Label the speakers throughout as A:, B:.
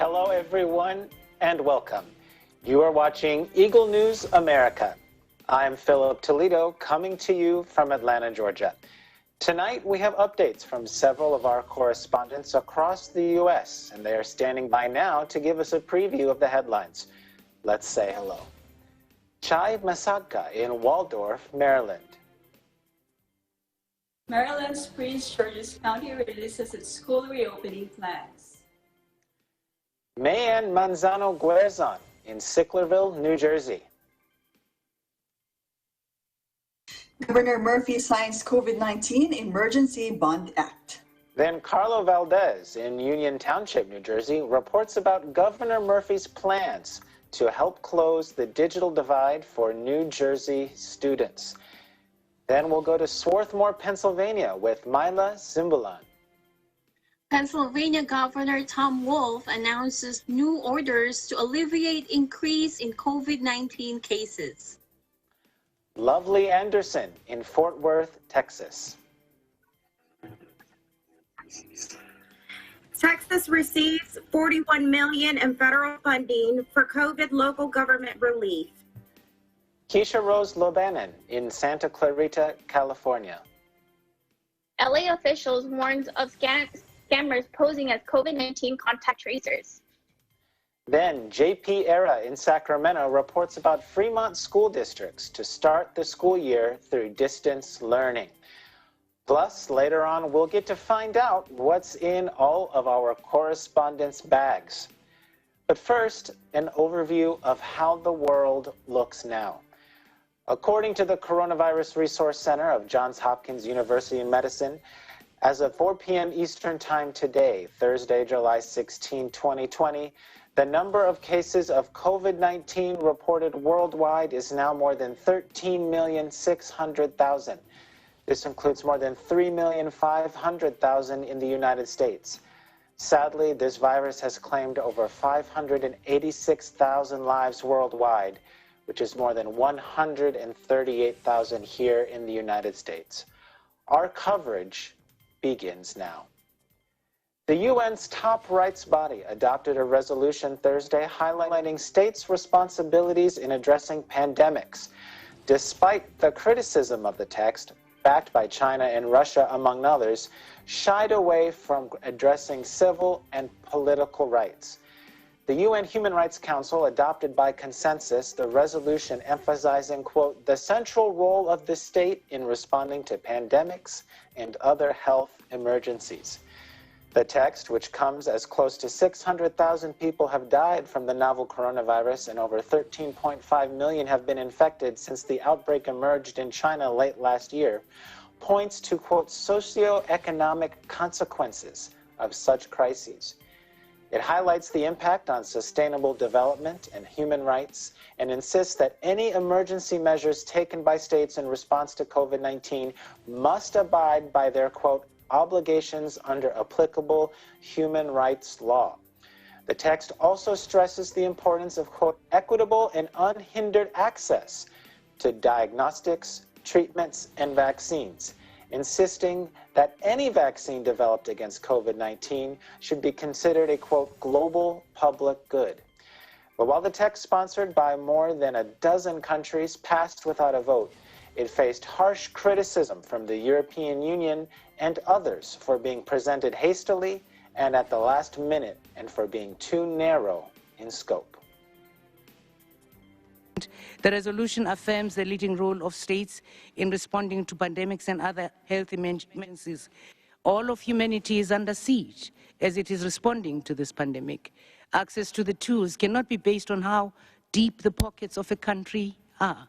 A: Hello, everyone, and welcome. You are watching Eagle News America. I'm Philip Toledo, coming to you from Atlanta, Georgia. Tonight, we have updates from several of our correspondents across the U.S., and they are standing by now to give us a preview of the headlines. Let's say hello. Chai Masadka in Waldorf, Maryland.
B: Maryland's Prince George's County releases its school reopening plans.
A: Mayan Manzano Guerzon in Sicklerville, New Jersey.
C: Governor Murphy signs COVID-19 Emergency Bond Act.
A: Then Carlo Valdez in Union Township, New Jersey, reports about Governor Murphy's plans to help close the digital divide for New Jersey students. Then we'll go to Swarthmore, Pennsylvania with Myla Zimbalon.
D: Pennsylvania Governor Tom Wolf announces new orders to alleviate increase in COVID-19 cases.
A: Lovely Anderson in Fort Worth, Texas.
E: Texas receives $41 million in federal funding for COVID local government relief.
A: Keisha Rose Lobanen in Santa Clarita, California.
F: LA officials warns of scammers posing as COVID-19 contact tracers.
A: Then JP Era in Sacramento reports about Fremont school districts to start the school year through distance learning. Plus, later on, we'll get to find out what's in all of our correspondents' bags. But first, an overview of how the world looks now. According to the Coronavirus Resource Center of Johns Hopkins University in Medicine, as of 4 p.m. Eastern Time today, Thursday, July 16, 2020, the number of cases of COVID-19 reported worldwide is now more than 13,600,000. This includes more than 3,500,000 in the United States. Sadly, this virus has claimed over 586,000 lives worldwide, which is more than 138,000 here in the United States. Our coverage begins now. The UN's top rights body adopted a resolution Thursday highlighting states' responsibilities in addressing pandemics. Despite the criticism of the text, backed by China and Russia, among others, shied away from addressing civil and political rights. The UN Human Rights Council adopted by consensus the resolution emphasizing, quote, the central role of the state in responding to pandemics and other health emergencies. The text, which comes as close to 600,000 people have died from the novel coronavirus and over 13.5 million have been infected since the outbreak emerged in China late last year, points to, quote, socioeconomic consequences of such crises. It highlights the impact on sustainable development and human rights and insists that any emergency measures taken by states in response to COVID-19 must abide by their, quote, obligations under applicable human rights law. The text also stresses the importance of, quote, equitable and unhindered access to diagnostics, treatments, and vaccines, insisting that any vaccine developed against COVID-19 should be considered a, quote, global public good. But while the text sponsored by more than a dozen countries passed without a vote, it faced harsh criticism from the European Union and others for being presented hastily and at the last minute and for being too narrow in scope.
G: The resolution affirms the leading role of states in responding to pandemics and other health emergencies. All of humanity is under siege as it is responding to this pandemic. Access to the tools cannot be based on how deep the pockets of a country are.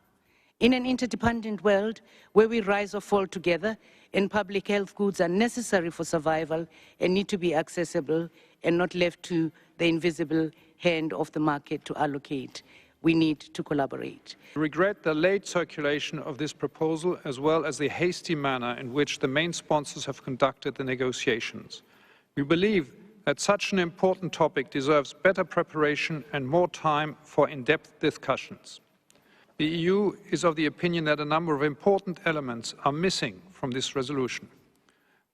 G: In an interdependent world where we rise or fall together, and public health goods are necessary for survival and need to be accessible and not left to the invisible hand of the market to allocate, we need to collaborate.
H: We regret the late circulation of this proposal as well as the hasty manner in which the main sponsors have conducted the negotiations. We believe that such an important topic deserves better preparation and more time for in-depth discussions. The EU is of the opinion that a number of important elements are missing from this resolution.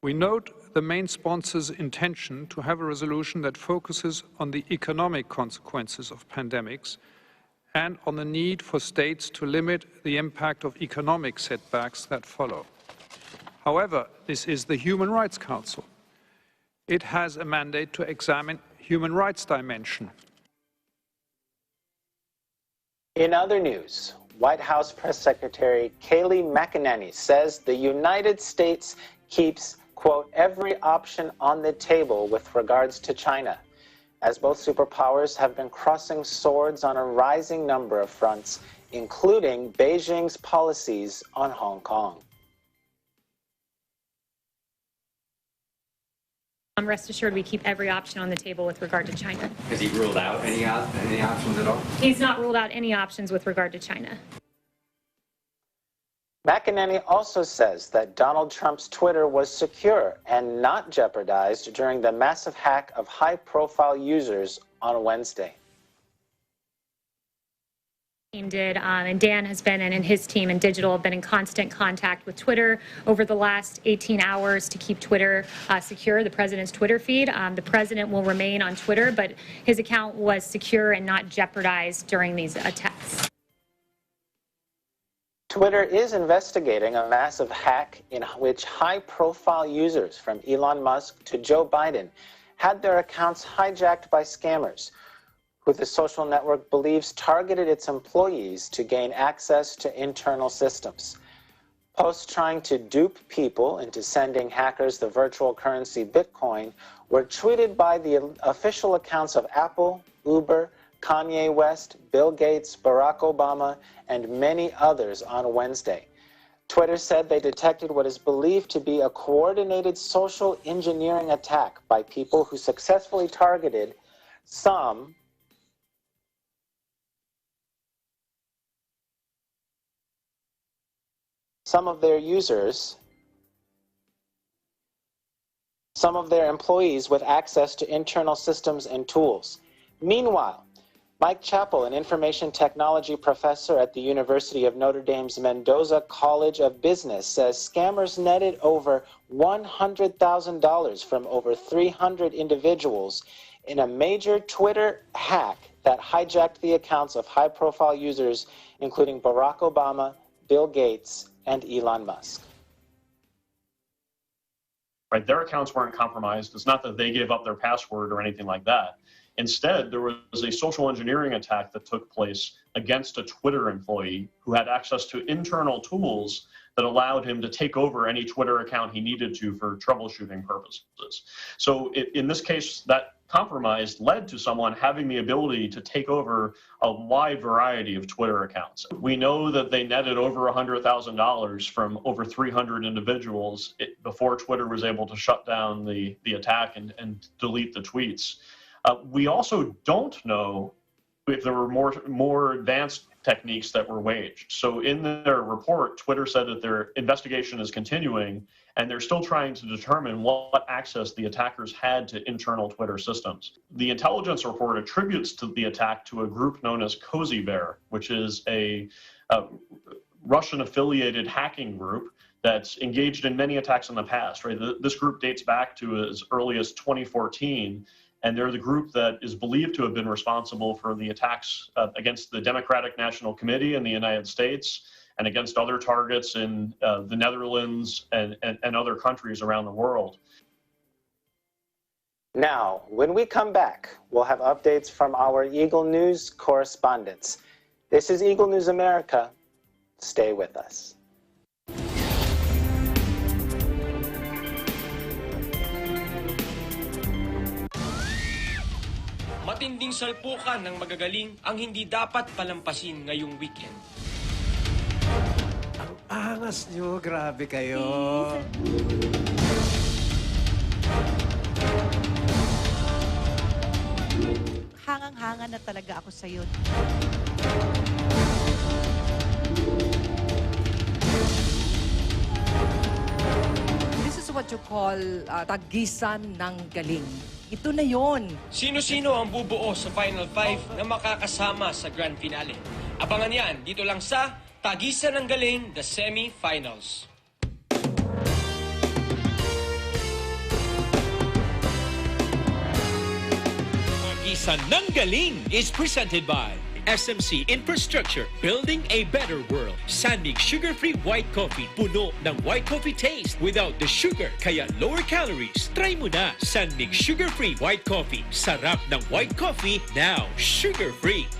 H: We note the main sponsor's intention to have a resolution that focuses on the economic consequences of pandemics and on the need for states to limit the impact of economic setbacks that follow. However, this is the Human Rights Council. It has a mandate to examine human rights dimension.
A: In other news, White House Press Secretary Kayleigh McEnany says the United States keeps, quote, every option on the table with regards to China, as both superpowers have been crossing swords on a rising number of fronts, including Beijing's policies on Hong Kong.
I: Rest assured, we keep every option on the table with regard to China.
J: Has he ruled out any options at all?
I: He's not ruled out any options with regard to China.
A: McEnany also says that Donald Trump's Twitter was secure and not jeopardized during the massive hack of high-profile users on Wednesday.
I: Did, and Dan has been, and his team and digital have been in constant contact with Twitter over the last 18 hours to keep Twitter secure, the president's Twitter feed. The president will remain on Twitter, but his account was secure and not jeopardized during these attacks.
A: Twitter is investigating a massive hack in which high-profile users from Elon Musk to Joe Biden had their accounts hijacked by scammers, who the social network believes targeted its employees to gain access to internal systems. Posts trying to dupe people into sending hackers the virtual currency Bitcoin were tweeted by the official accounts of Apple, Uber, Kanye West, Bill Gates, Barack Obama, and many others on Wednesday. Twitter said they detected what is believed to be a coordinated social engineering attack by people who successfully targeted some of their users, some of their employees with access to internal systems and tools. Meanwhile, Mike Chappell, an information technology professor at the University of Notre Dame's Mendoza College of Business, says scammers netted over $100,000 from over 300 individuals in a major Twitter hack that hijacked the accounts of high-profile users, including Barack Obama, Bill Gates, and Elon Musk.
K: Right, their accounts weren't compromised. It's not that they gave up their password or anything like that. Instead, there was a social engineering attack that took place against a Twitter employee who had access to internal tools that allowed him to take over any Twitter account he needed to for troubleshooting purposes. So in this case, that compromise led to someone having the ability to take over a wide variety of Twitter accounts. We know that they netted over $100,000 from over 300 individuals before Twitter was able to shut down the attack and delete the tweets. We also don't know if there were more advanced techniques that were waged. So in their report, Twitter said that their investigation is continuing and they're still trying to determine what access the attackers had to internal Twitter systems. The intelligence report attributes to the attack to a group known as Cozy Bear, which is a Russian-affiliated hacking group that's engaged in many attacks in the past. Right? This group dates back to as early as 2014. And they're the group that is believed to have been responsible for the attacks against the Democratic National Committee in the United States and against other targets in the Netherlands and other countries around the world.
A: Now, when we come back, we'll have updates from our Eagle News correspondents. This is Eagle News America. Stay with us.
L: Matinding salpukan ng magagaling ang hindi dapat palampasin ngayong weekend.
M: Ang angas nyo, grabe kayo.
N: Hangang-hanga na talaga ako sa'yo. This is what you call tagisan ng galing. Ito na yon.
L: Sino-sino ang bubuo sa Final 5 na makakasama sa Grand Finale? Abangan yan dito lang sa Tagisan ng Galing, the Semi-Finals.
O: Tagisan ng Galing is presented by SMC Infrastructure, building a better world. Sanmig sugar-free white coffee, puno ng white coffee taste without the sugar, kaya lower calories. Try mo na Sanmig sugar-free white coffee. Sarap ng white coffee, now sugar-free.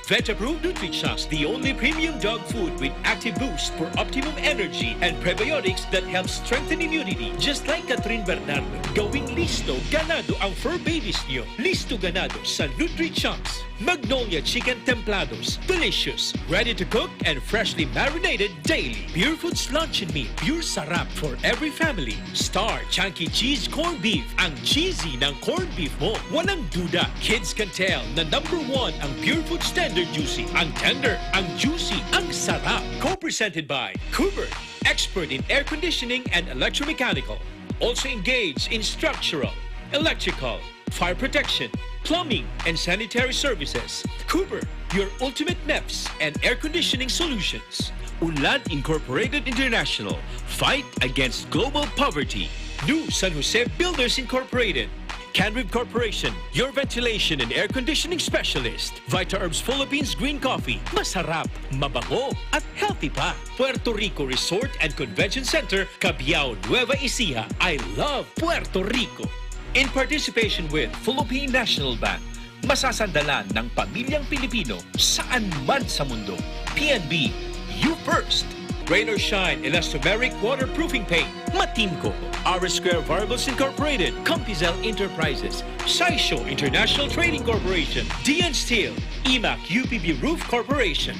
O: Vet-approved Nutrichunks, the only premium dog food with active boost for optimum energy and prebiotics that help strengthen immunity. Just like Catherine Bernardo, gawing listo, ganado ang fur babies niyo. Listo ganado sa Nutrichunks. Magnolia Chicken Templados, delicious, ready to cook and freshly marinated daily. Pure Foods Luncheon Meat, pure sarap for every family. Star Chunky Cheese Corned Beef, ang cheesy ng corned beef mo. Walang duda, kids can tell na #1 ang Pure Foods Tender Juicy. Ang tender, ang juicy, ang sarap. Co-presented by Cooper, expert in air conditioning and electromechanical. Also engaged in structural, electrical, fire protection, plumbing, and sanitary services. Cooper, your ultimate MEPS and air conditioning solutions. Unlad Incorporated International, fight against global poverty. New San Jose Builders Incorporated. Canrib Corporation, your ventilation and air conditioning specialist. Vita Herbs Philippines Green Coffee, masarap, mabango, at healthy pa. Puerto Rico Resort and Convention Center, Cabiao, Nueva Ecija. I love Puerto Rico. In participation with Philippine National Bank, masasandalan ng pamilyang Pilipino saan man sa mundo. PNB, you first. Rain or Shine Elastomeric Waterproofing Paint, Matimco. R Square Variables Incorporated, Compizel Enterprises, Saisho International Trading Corporation, DN Steel, EMAC UPB Roof Corporation.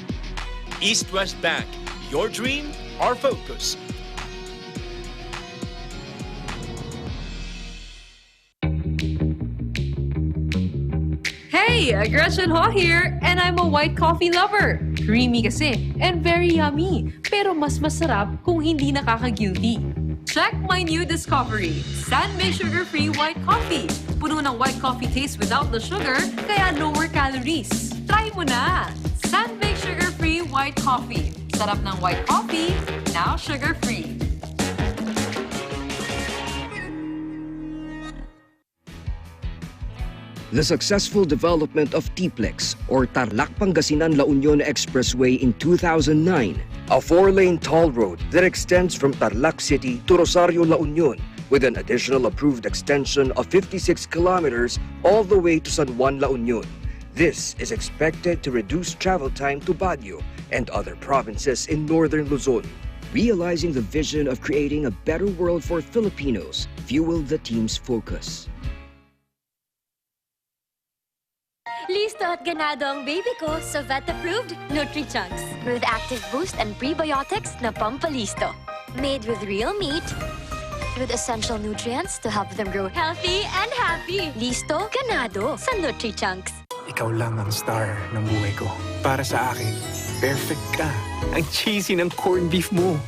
O: East West Bank, your dream, our focus.
P: Hey, Gretchen Ho here, and I'm a white coffee lover. Creamy kasi, and very yummy. Pero mas masarap kung hindi nakaka-guilty. Check my new discovery, Sanmig Sugar-Free White Coffee. Puno ng white coffee taste without the sugar, kaya lower calories. Try mo na! Sanmig Sugar-Free White Coffee. Sarap ng white coffee, now sugar-free.
Q: The successful development of TPLEX, or Tarlac Pangasinan La Union Expressway in 2009, a 4-lane toll road that extends from Tarlac City to Rosario La Union, with an additional approved extension of 56 kilometers all the way to San Juan La Union. This is expected to reduce travel time to Baguio and other provinces in northern Luzon. Realizing the vision of creating a better world for Filipinos fueled the team's focus.
R: Listo at ganado ang baby ko sa vet-approved Nutrichunks. With active boost and prebiotics na pampalisto. Made with real meat, with essential nutrients to help them grow healthy and happy. Listo, ganado sa Nutrichunks.
S: Ikaw lang ang star ng buhay ko. Para sa akin, perfect ka. Ang cheesy ng corned beef mo.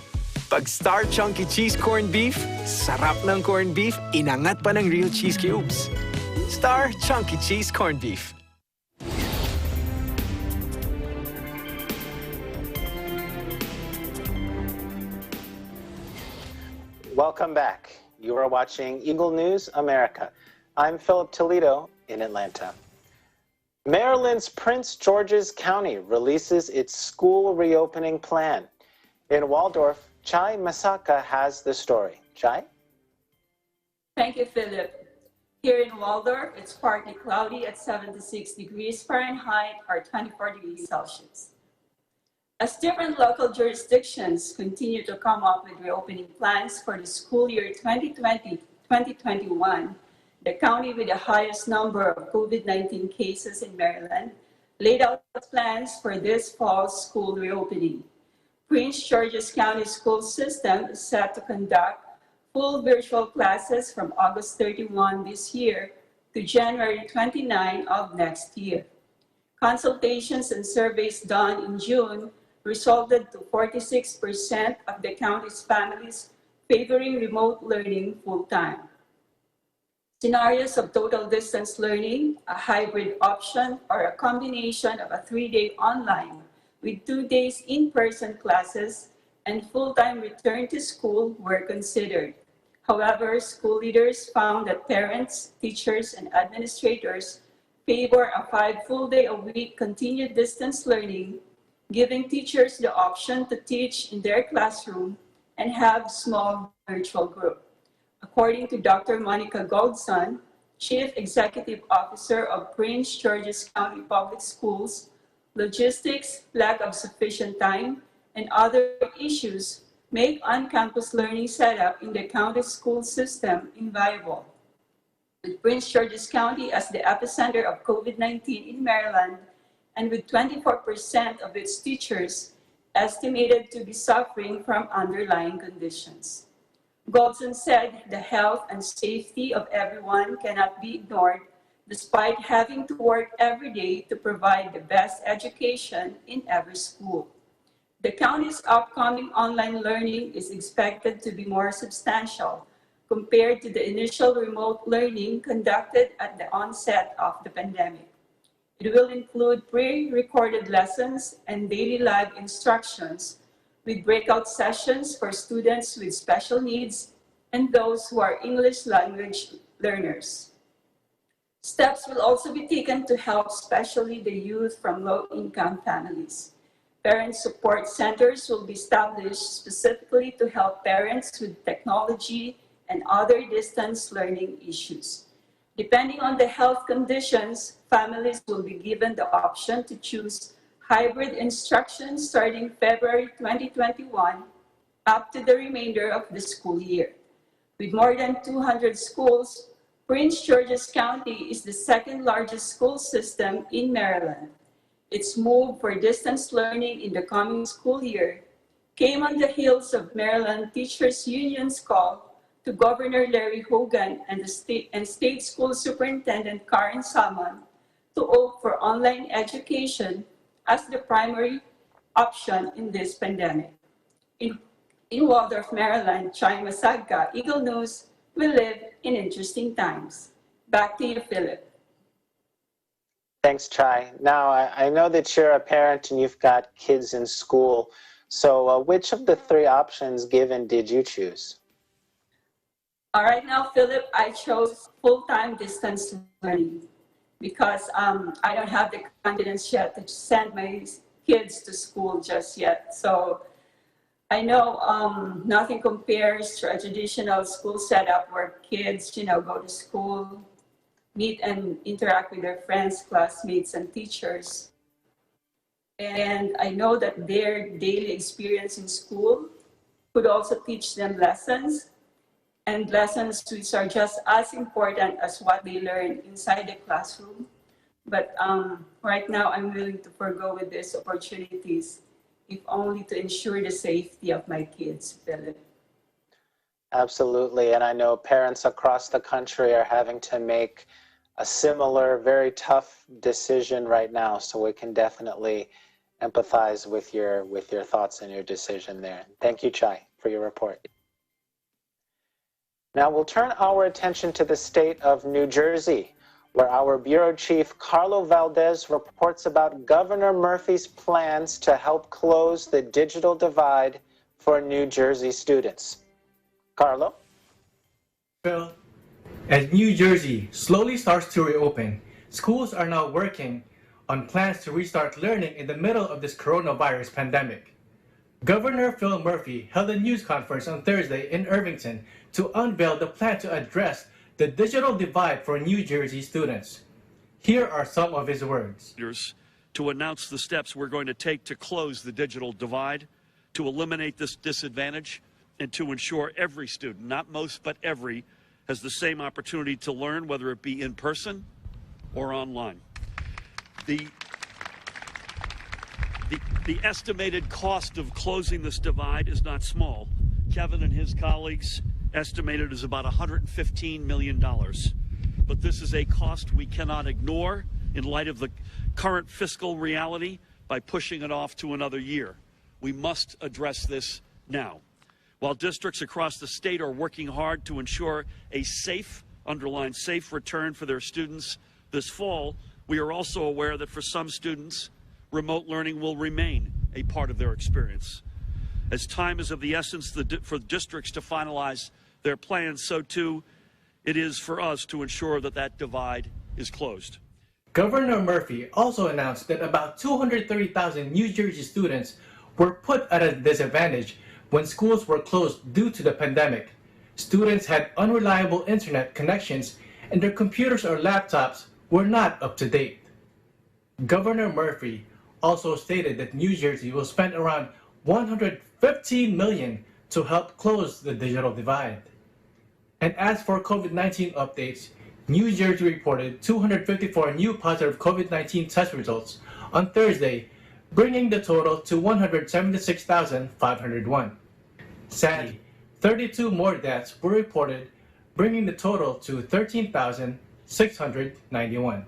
S: Pag Star Chunky Cheese Corned Beef, sarap ng corned beef, inangat pa ng real cheese cubes. Star Chunky Cheese Corned Beef.
A: Welcome back. You are watching Eagle News America. I'm Philip Toledo in Atlanta. Maryland's Prince George's County releases its school reopening plan. In Waldorf, Chai Masaka has the story. Chai?
B: Thank you, Philip. Here in Waldorf, it's partly cloudy at 76 degrees Fahrenheit or 24 degrees Celsius. As different local jurisdictions continue to come up with reopening plans for the school year 2020-2021, the county with the highest number of COVID-19 cases in Maryland laid out plans for this fall's school reopening. Prince George's County school system is set to conduct full virtual classes from August 31 this year to January 29 of next year. Consultations and surveys done in June resulted to 46% of the county's families favoring remote learning full-time. Scenarios of total distance learning, a hybrid option, or a combination of a 3-day online with 2 days in-person classes and full-time return to school were considered. However, school leaders found that parents, teachers, and administrators favor a 5 full day a week continued distance learning, giving teachers the option to teach in their classroom and have small virtual group. According to Dr. Monica Goldson, Chief Executive Officer of Prince George's County Public Schools, logistics, lack of sufficient time, and other issues make on-campus learning setup in the county school system inviable. With Prince George's County as the epicenter of COVID-19 in Maryland, and with 24% of its teachers estimated to be suffering from underlying conditions. Goldson said the health and safety of everyone cannot be ignored despite having to work every day to provide the best education in every school. The county's upcoming online learning is expected to be more substantial compared to the initial remote learning conducted at the onset of the pandemic. It will include pre-recorded lessons and daily live instructions with breakout sessions for students with special needs and those who are English language learners. Steps will also be taken to help especially the youth from low-income families. Parent support centers will be established specifically to help parents with technology and other distance learning issues. Depending on the health conditions, families will be given the option to choose hybrid instruction starting February 2021 up to the remainder of the school year. With more than 200 schools, Prince George's County is the second largest school system in Maryland. Its move for distance learning in the coming school year came on the heels of Maryland Teachers Union's call to Governor Larry Hogan and State School Superintendent Karen Salmon to opt for online education as the primary option in this pandemic. In Waldorf, Maryland, Chai Masagka, Eagle News, we live in interesting times. Back to you, Philip.
A: Thanks, Chai. Now, I know that you're a parent and you've got kids in school. So which of the 3 options given did you choose?
B: Right now, Philip, I chose full-time distance learning because I don't have the confidence yet to send my kids to school just yet. So I know nothing compares to a traditional school setup where kids, go to school, meet and interact with their friends, classmates, and teachers. And I know that their daily experience in school could also teach them lessons, and lessons which are just as important as what they learn inside the classroom. But right now, I'm willing to forgo with these opportunities, if only to ensure the safety of my kids, Philip.
A: Absolutely, and I know parents across the country are having to make a similar, very tough decision right now, so we can definitely empathize with your thoughts and your decision there. Thank you, Chai, for your report. Now we'll turn our attention to the state of New Jersey, where our Bureau Chief Carlo Valdez reports about Governor Murphy's plans to help close the digital divide for New Jersey students. Carlo?
T: Phil, as New Jersey slowly starts to reopen, schools are now working on plans to restart learning in the middle of this coronavirus pandemic. Governor Phil Murphy held a news conference on Thursday in Irvington to unveil the plan to address the digital divide for New Jersey students. Here are some of his words.
U: To announce the steps we're going to take to close the digital divide, to eliminate this disadvantage, and to ensure every student, not most, but every, has the same opportunity to learn, whether it be in person or online. The estimated cost of closing this divide is not small. Kevin and his colleagues estimated as about $115 million. But this is a cost we cannot ignore in light of the current fiscal reality by pushing it off to another year. We must address this now. While districts across the state are working hard to ensure a safe, underline safe, return for their students this fall, we are also aware that for some students, remote learning will remain a part of their experience. As time is of the essence for districts to finalize their plans, so too it is for us to ensure that that divide is closed.
T: Governor Murphy also announced that about 230,000 New Jersey students were put at a disadvantage when schools were closed due to the pandemic. Students had unreliable internet connections and their computers or laptops were not up to date. Governor Murphy also stated that New Jersey will spend around $115 million to help close the digital divide. And as for COVID-19 updates, New Jersey reported 254 new positive COVID-19 test results on Thursday, bringing the total to 176,501. Sadly, 32 more deaths were reported, bringing the total to 13,691.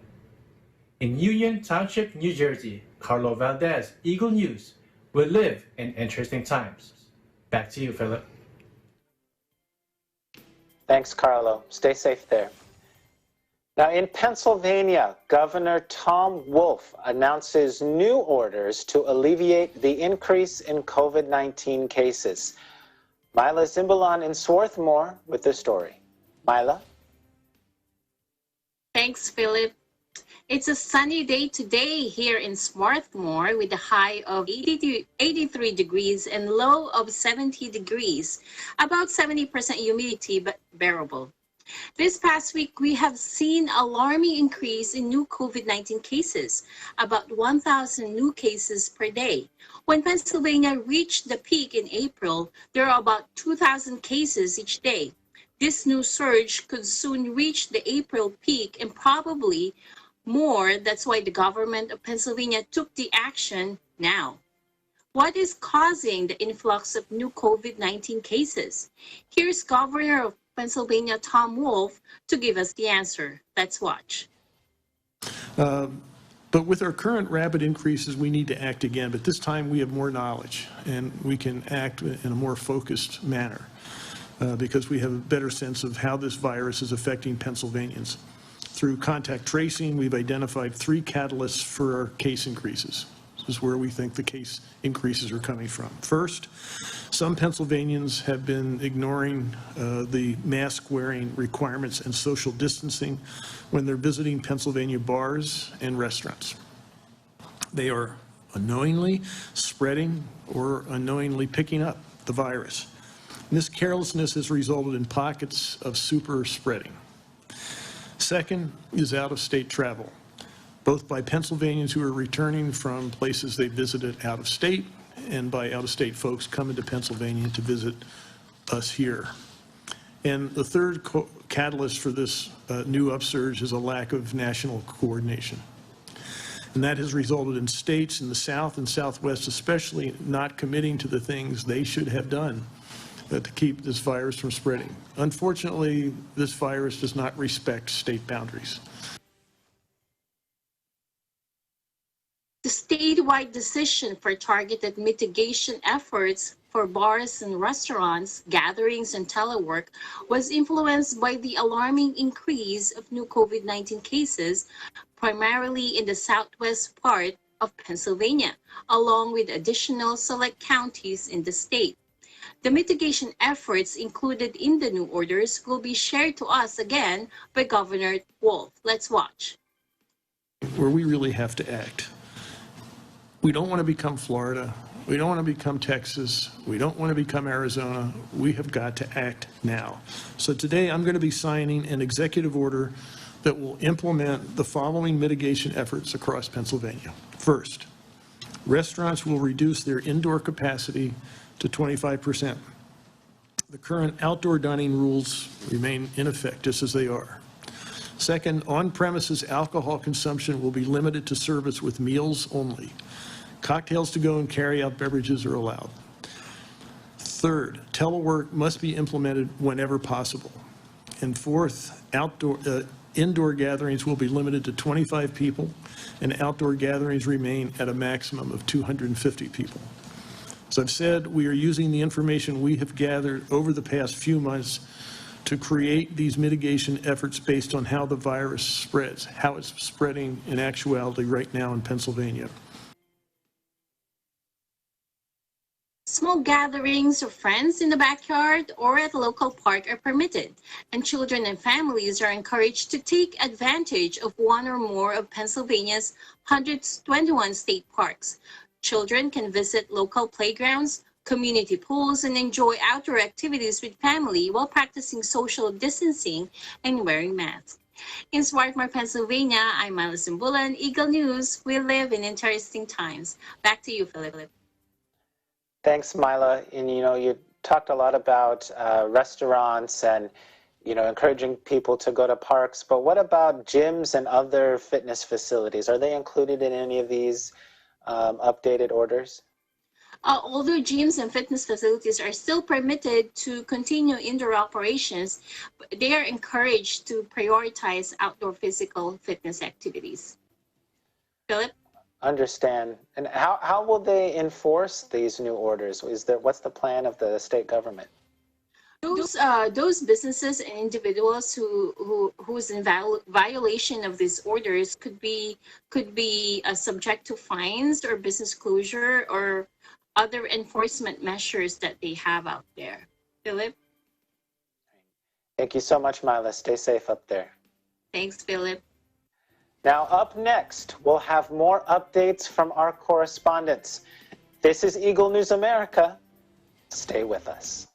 T: In Union Township, New Jersey, Carlo Valdez, Eagle News. We live in interesting times. Back to you, Philip.
A: Thanks, Carlo. Stay safe there. Now, in Pennsylvania, Governor Tom Wolf announces new orders to alleviate the increase in COVID-19 cases. Mila Zimbalon in Swarthmore with the story. Mila?
D: Thanks, Philip. It's a sunny day today here in Swarthmore with a high of 83 degrees and low of 70 degrees. About 70% humidity, but bearable. This past week, we have seen alarming increase in new COVID-19 cases, about 1,000 new cases per day. When Pennsylvania reached the peak in April, there are about 2,000 cases each day. This new surge could soon reach the April peak and probably more. That's why the government of Pennsylvania took the action now. What is causing the influx of new COVID-19 cases? Here's Governor of Pennsylvania, Tom Wolf, to give us the answer. Let's watch.
C: But with our current rapid increases, we need to act again. But this time we have more knowledge and we can act in a more focused manner because we have a better sense of how this virus is affecting Pennsylvanians. Through contact tracing, we've identified 3 catalysts for our case increases. This is where we think the case increases are coming from. First, some Pennsylvanians have been ignoring the mask-wearing requirements and social distancing when they're visiting Pennsylvania bars and restaurants. They are unknowingly spreading or unknowingly picking up the virus. And this carelessness has resulted in pockets of super spreading. Second is out-of-state travel, both by Pennsylvanians who are returning from places they visited out of state and by out-of-state folks coming to Pennsylvania to visit us here. And the third catalyst for this new upsurge is a lack of national coordination. And that has resulted in states in the South and Southwest especially not committing to the things they should have done to keep this virus from spreading. Unfortunately, this virus does not respect state boundaries.
D: The statewide decision for targeted mitigation efforts for bars and restaurants, gatherings, and telework was influenced by the alarming increase of new COVID-19 cases, primarily in the southwest part of Pennsylvania, along with additional select counties in the state. The mitigation efforts included in the new orders will be shared to us again by Governor Wolf. Let's watch.
C: Where we really have to act. We don't want to become Florida. We don't want to become Texas. We don't want to become Arizona. We have got to act now. So today I'm going to be signing an executive order that will implement the following mitigation efforts across Pennsylvania. First, restaurants will reduce their indoor capacity to 25%. The current outdoor dining rules remain in effect just as they are. Second, on-premises alcohol consumption will be limited to service with meals only. Cocktails to go and carry-out beverages are allowed. Third, telework must be implemented whenever possible. And fourth, indoor gatherings will be limited to 25 people, and outdoor gatherings remain at a maximum of 250 people. As I've said, we are using the information we have gathered over the past few months to create these mitigation efforts based on how the virus spreads, how it's spreading in actuality right now in Pennsylvania.
D: Small gatherings of friends in the backyard or at a local park are permitted, and children and families are encouraged to take advantage of one or more of Pennsylvania's 121 state parks. Children can visit local playgrounds, community pools, and enjoy outdoor activities with family while practicing social distancing and wearing masks. In Swarthmore, Pennsylvania, I'm Alison Bullen, Eagle News. We live in interesting times. Back to you, Philip.
A: Thanks, Mila. And you talked a lot about restaurants and encouraging people to go to parks. But what about gyms and other fitness facilities? Are they included in any of these updated orders?
D: Although gyms and fitness facilities are still permitted to continue indoor operations, they are encouraged to prioritize outdoor physical fitness activities. Philip?
A: Understand. And how will they enforce these new orders? What's the plan of the state government?
D: Those businesses and individuals who's in violation of these orders could be subject to fines or business closure or other enforcement measures that they have out there. Philip?
A: Thank you so much, Mila. Stay safe up there.
D: Thanks, Philip.
A: Now, up next, we'll have more updates from our correspondents. This is Eagle News America. Stay with us.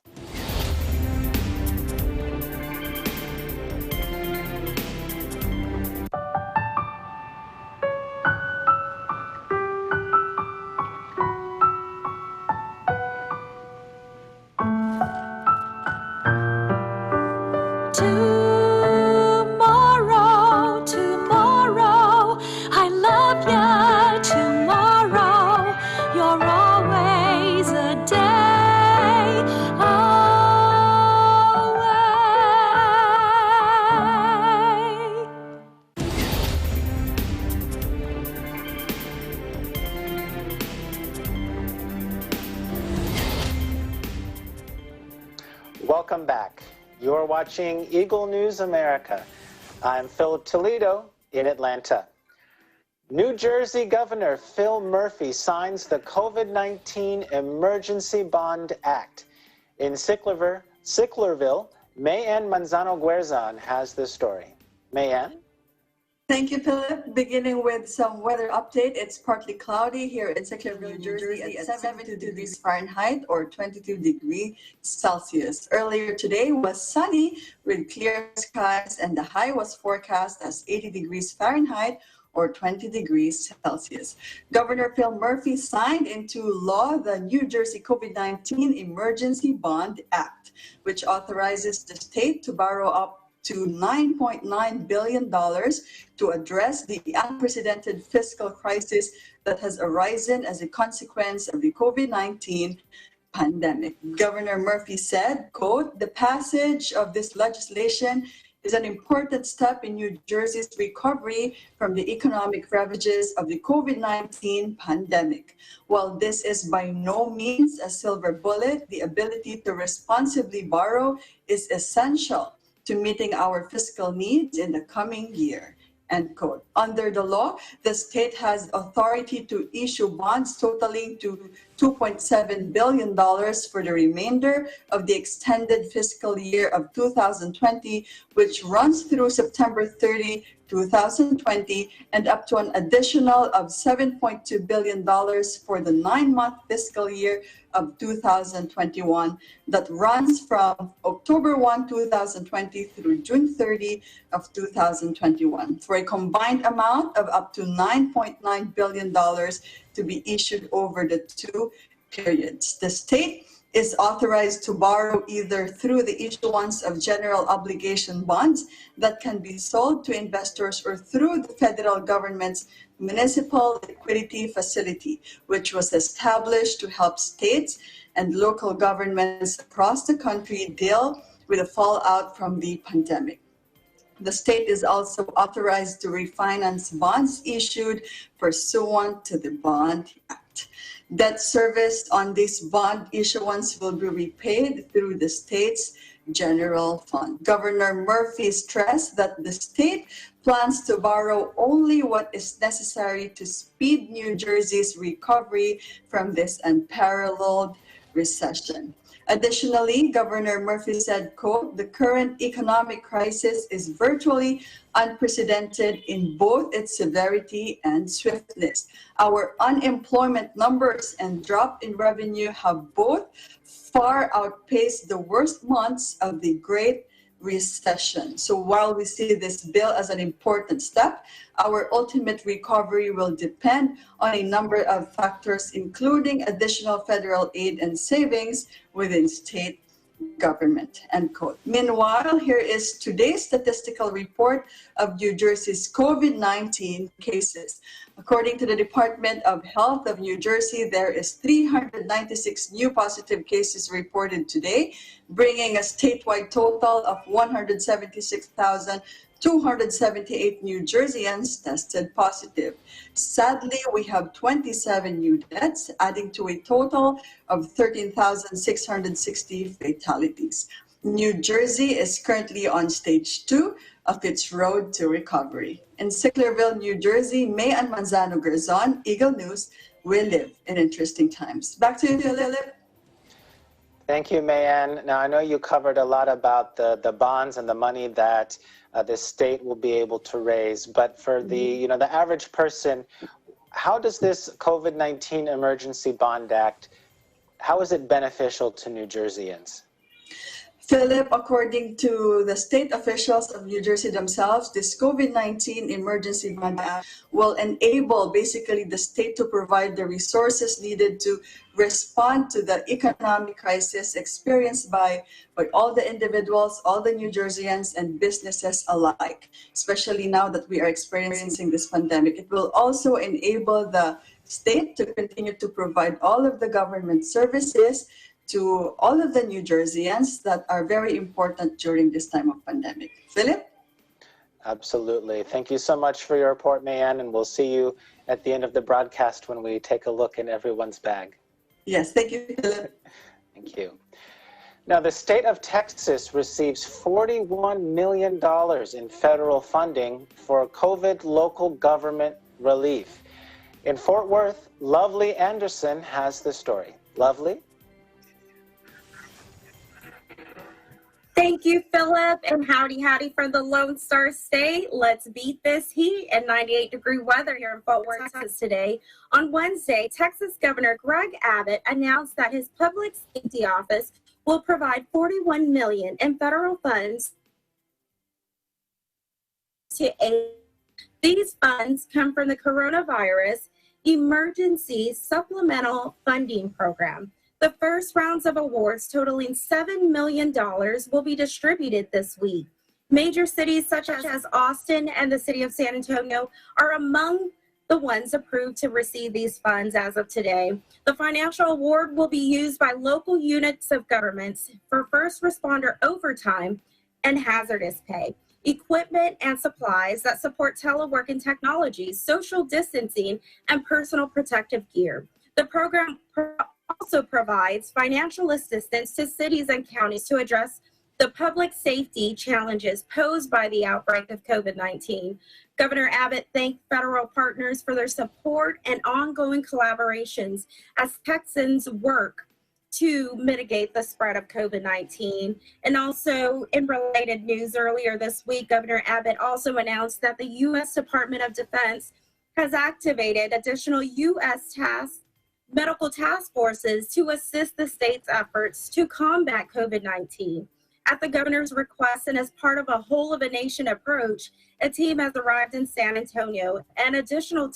A: Welcome back. You're watching Eagle News America. I'm Philip Toledo in Atlanta. New Jersey Governor Phil Murphy signs the COVID-19 Emergency Bond Act. In Sicklerville, Mayanne Manzano-Guerzon has this story. Mayanne?
E: Thank you, Philip. Beginning with some weather update, it's partly cloudy here in Sicklerville, New Jersey at 72 degrees Fahrenheit or 22 degrees Celsius. Earlier today was sunny with clear skies and the high was forecast as 80 degrees Fahrenheit or 20 degrees Celsius. Governor Phil Murphy signed into law the New Jersey COVID-19 Emergency Bond Act, which authorizes the state to borrow up to $9.9 billion to address the unprecedented fiscal crisis that has arisen as a consequence of the COVID-19 pandemic. Governor Murphy said, quote, "The passage of this legislation is an important step in New Jersey's recovery from the economic ravages of the COVID-19 pandemic. While this is by no means a silver bullet, the ability to responsibly borrow is essential to meeting our fiscal needs in the coming year." End quote. Under the law, the state has authority to issue bonds totaling to $2.7 billion for the remainder of the extended fiscal year of 2020, which runs through September 30, 2020, and up to an additional of $7.2 billion for the 9-month fiscal year of 2021 that runs from October 1, 2020 through June 30 of 2021 for a combined amount of up to $9.9 billion to be issued over the two periods. The state is authorized to borrow either through the issuance of general obligation bonds that can be sold to investors or through the federal government's municipal liquidity facility, which was established to help states and local governments across the country deal with the fallout from the pandemic. The state is also authorized to refinance bonds issued pursuant to the Bond Act. Debt serviced on this bond issuance will be repaid through the state's general fund. Governor Murphy stressed that the state plans to borrow only what is necessary to speed New Jersey's recovery from this unparalleled recession. Additionally, Governor Murphy said, quote, "The current economic crisis is virtually unprecedented in both its severity and swiftness. Our unemployment numbers and drop in revenue have both far outpaced the worst months of the Great Recession." So while we see this bill as an important step, our ultimate recovery will depend on a number of factors, including additional federal aid and savings within state government, end quote. Meanwhile, here is today's statistical report of New Jersey's COVID-19 cases. According to the Department of Health of New Jersey, there is 396 new positive cases reported today, bringing a statewide total of 176,278 New Jerseyans tested positive. Sadly, we have 27 new deaths, adding to a total of 13,660 fatalities. New Jersey is currently on stage 2 of its road to recovery. In Sicklerville, New Jersey, May and Manzano Garzon, Eagle News, we live in interesting times. Back to you, Philip.
A: Thank you, Mayan. Now, I know you covered a lot about the bonds and the money that the state will be able to raise, but for the the average person, how does this COVID-19 Emergency Bond Act, how is it beneficial to New Jerseyans?
E: Philip, according to the state officials of New Jersey themselves, this COVID-19 Emergency Bond Act will enable basically the state to provide the resources needed to respond to the economic crisis experienced by all the individuals, all the New Jerseyans and businesses alike, especially now that we are experiencing this pandemic. It will also enable the state to continue to provide all of the government services to all of the New Jerseyans that are very important during this time of pandemic. Philip?
A: Absolutely. Thank you so much for your report, Mayan, and we'll see you at the end of the broadcast when we take a look in everyone's bag.
E: Yes, thank you, Philip.
A: Thank you. Now, the state of Texas receives $41 million in federal funding for COVID local government relief. In Fort Worth, Lovely Anderson has the story. Lovely?
F: Thank you, Philip, and howdy for the Lone Star State. Let's beat this heat and 98-degree weather here in Fort Worth, Texas today. On Wednesday, Texas Governor Greg Abbott announced that his public safety office will provide $41 million in federal funds to aid. These funds come from the Coronavirus Emergency Supplemental Funding Program. The first rounds of awards totaling $7 million will be distributed this week. Major cities such as Austin and the city of San Antonio are among the ones approved to receive these funds as of today. The financial award will be used by local units of governments for first responder overtime and hazardous pay, equipment and supplies that support telework and technologies, social distancing, and personal protective gear. The program also provides financial assistance to cities and counties to address the public safety challenges posed by the outbreak of COVID-19. Governor Abbott thanked federal partners for their support and ongoing collaborations as Texans work to mitigate the spread of COVID-19. And also, in related news earlier this week, Governor Abbott also announced that the U.S. Department of Defense has activated additional U.S. medical task forces to assist the state's efforts to combat COVID-19. At the governor's request and as part of a whole-of-a-nation approach, a team has arrived in San Antonio. An additional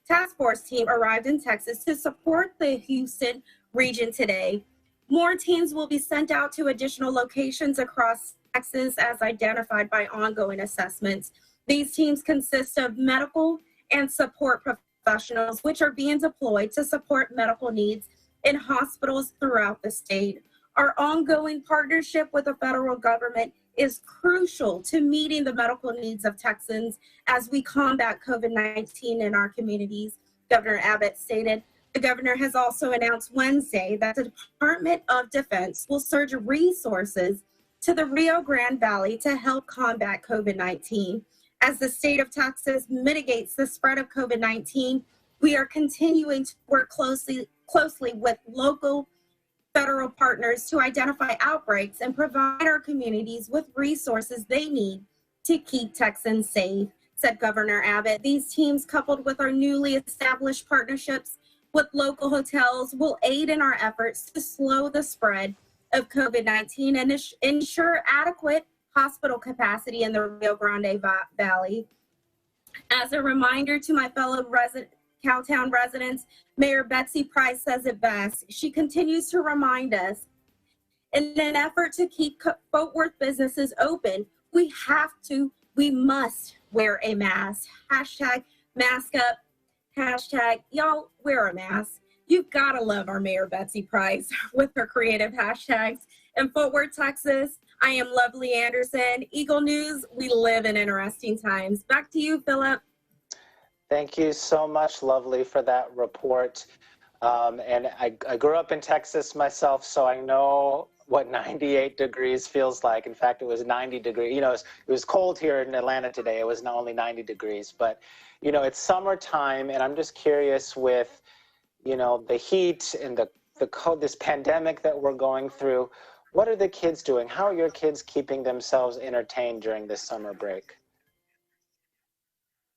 F: task force team arrived in Texas to support the Houston region today. More teams will be sent out to additional locations across Texas as identified by ongoing assessments. These teams consist of medical and support professionals, which are being deployed to support medical needs in hospitals throughout the state. Our ongoing partnership with the federal government is crucial to meeting the medical needs of Texans as we combat COVID-19 in our communities, Governor Abbott stated. The governor has also announced Wednesday that the Department of Defense will surge resources to the Rio Grande Valley to help combat COVID-19. As the state of Texas mitigates the spread of COVID-19, we are continuing to work closely with local federal partners to identify outbreaks and provide our communities with resources they need to keep Texans safe, said Governor Abbott. These teams, coupled with our newly established partnerships with local hotels, will aid in our efforts to slow the spread of COVID-19 and ensure adequate hospital capacity in the Rio Grande Valley. As a reminder to my fellow Cowtown residents, Mayor Betsy Price says it best. She continues to remind us, in an effort to keep Fort Worth businesses open, we must wear a mask. Hashtag mask up. Hashtag y'all wear a mask. You've got to love our Mayor Betsy Price with her creative hashtags. In Fort Worth, Texas, I am Lovely Anderson. Eagle News, we live in interesting times. Back to you, Philip.
A: Thank you so much, Lovely, for that report. And I grew up in Texas myself, so I know what 98 degrees feels like. In fact, it was 90 degrees. You know, it was cold here in Atlanta today. It was not only 90 degrees, but, you know, it's summertime, and I'm just curious with, you know, the heat and this pandemic that we're going through, what are the kids doing? How are your kids keeping themselves entertained during this summer break?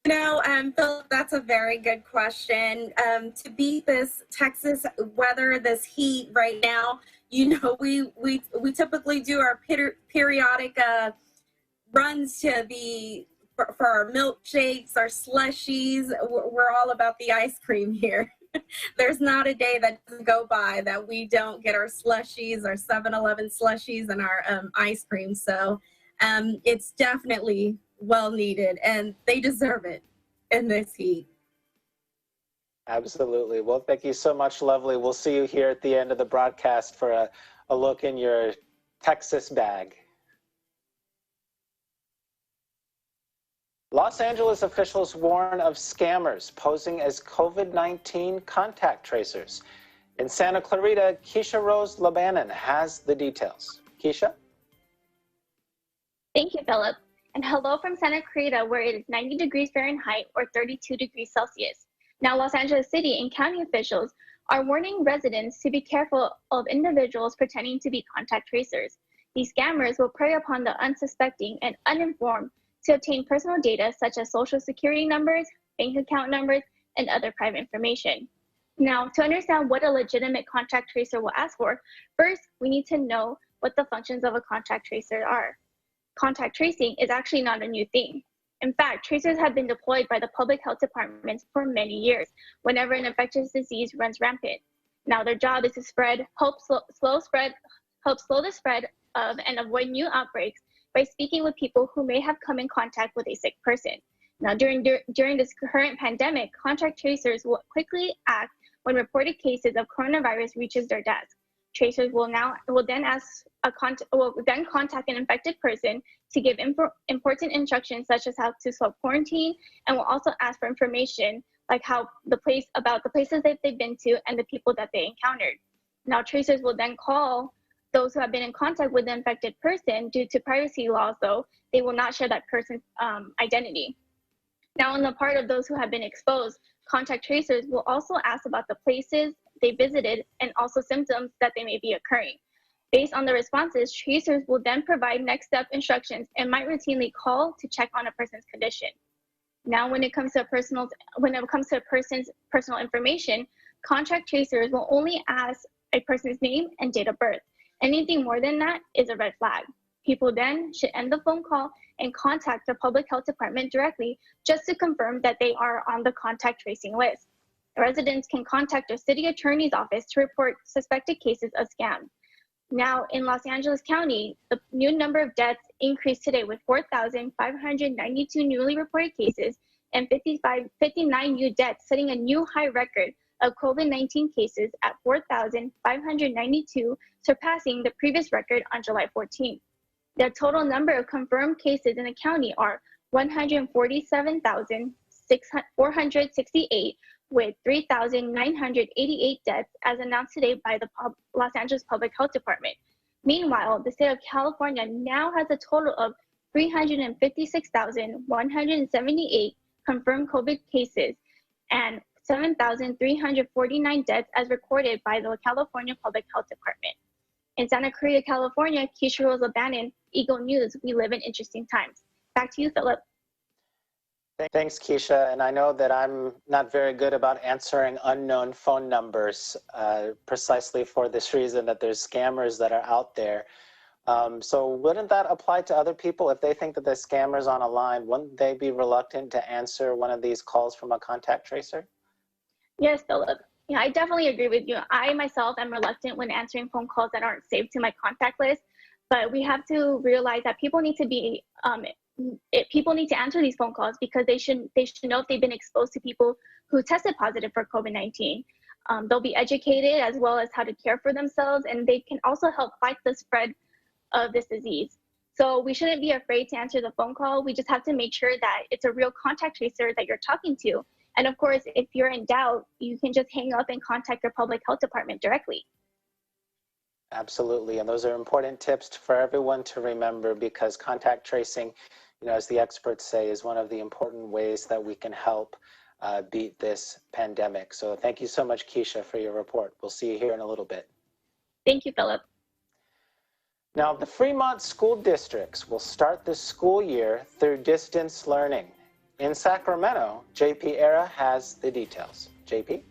F: You know, Philip, that's a very good question. To beat this Texas weather, this heat right now, you know, we typically do our periodic runs to for our milkshakes, our slushies. We're all about the ice cream here. There's not a day that doesn't go by that we don't get our slushies, our 7-Eleven slushies, and our ice cream. So it's definitely well needed, and they deserve it in this heat.
A: Absolutely. Well, thank you so much, Lovely. We'll see you here at the end of the broadcast for a look in your Texas bag. Los Angeles officials warn of scammers posing as COVID-19 contact tracers. In Santa Clarita, Keisha Rose Labanon has the details. Keisha?
G: Thank you, Philip. And hello from Santa Clarita, where it is 90 degrees Fahrenheit or 32 degrees Celsius. Now, Los Angeles City and county officials are warning residents to be careful of individuals pretending to be contact tracers. These scammers will prey upon the unsuspecting and uninformed to obtain personal data such as social security numbers, bank account numbers, and other private information. Now, to understand what a legitimate contact tracer will ask for, first, we need to know what the functions of a contact tracer are. Contact tracing is actually not a new thing. In fact, tracers have been deployed by the public health departments for many years whenever an infectious disease runs rampant. Now, their job is to help slow the spread of and avoid new outbreaks by speaking with people who may have come in contact with a sick person. Now, during this current pandemic, contact tracers will quickly act when reported cases of coronavirus reaches their desk. Tracers will then contact an infected person to give important instructions such as how to self-quarantine, and will also ask for information like about the places that they've been to and the people that they encountered. Now, tracers will then call those who have been in contact with the infected person. Due to privacy laws, though, they will not share that person's identity. Now, on the part of those who have been exposed, contact tracers will also ask about the places they visited and also symptoms that they may be occurring. Based on the responses, tracers will then provide next step instructions and might routinely call to check on a person's condition. Now, when it comes to a person's personal information, contact tracers will only ask a person's name and date of birth. Anything more than that is a red flag. People then should end the phone call and contact the public health department directly just to confirm that they are on the contact tracing list. Residents can contact their city attorney's office to report suspected cases of scam. Now, in Los Angeles County, the new number of deaths increased today with 4,592 newly reported cases and 59 new deaths, setting a new high record of COVID-19 cases at 4,592, surpassing the previous record on July 14th. The total number of confirmed cases in the county are 147,468, with 3,988 deaths as announced today by the Los Angeles Public Health Department. Meanwhile, the state of California now has a total of 356,178 confirmed COVID cases and 7,349 deaths as recorded by the California Public Health Department. In Santa Cruz, California, Keisha Rose O'Bannon, Eagle News, we live in interesting times. Back to you, Philip.
A: Thanks, Keisha. And I know that I'm not very good about answering unknown phone numbers, precisely for this reason that there's scammers that are out there. So wouldn't that apply to other people? If they think that there's scammers on a line, wouldn't they be reluctant to answer one of these calls from a contact tracer?
G: Yes, Philip. Yeah, I definitely agree with you. I myself am reluctant when answering phone calls that aren't saved to my contact list, but we have to realize that people need to be people need to answer these phone calls because they should know if they've been exposed to people who tested positive for COVID-19. They'll be educated as well as how to care for themselves, and they can also help fight the spread of this disease. So we shouldn't be afraid to answer the phone call. We just have to make sure that it's a real contact tracer that you're talking to. And of course, if you're in doubt, you can just hang up and contact your public health department directly.
A: Absolutely, and those are important tips for everyone to remember, because contact tracing, as the experts say, is one of the important ways that we can help beat this pandemic. So thank you so much, Keisha, for your report. We'll see you here in a little bit.
G: Thank you, Philip.
A: Now, the Fremont school districts will start the school year through distance learning. In Sacramento, JP Era has the details. JP?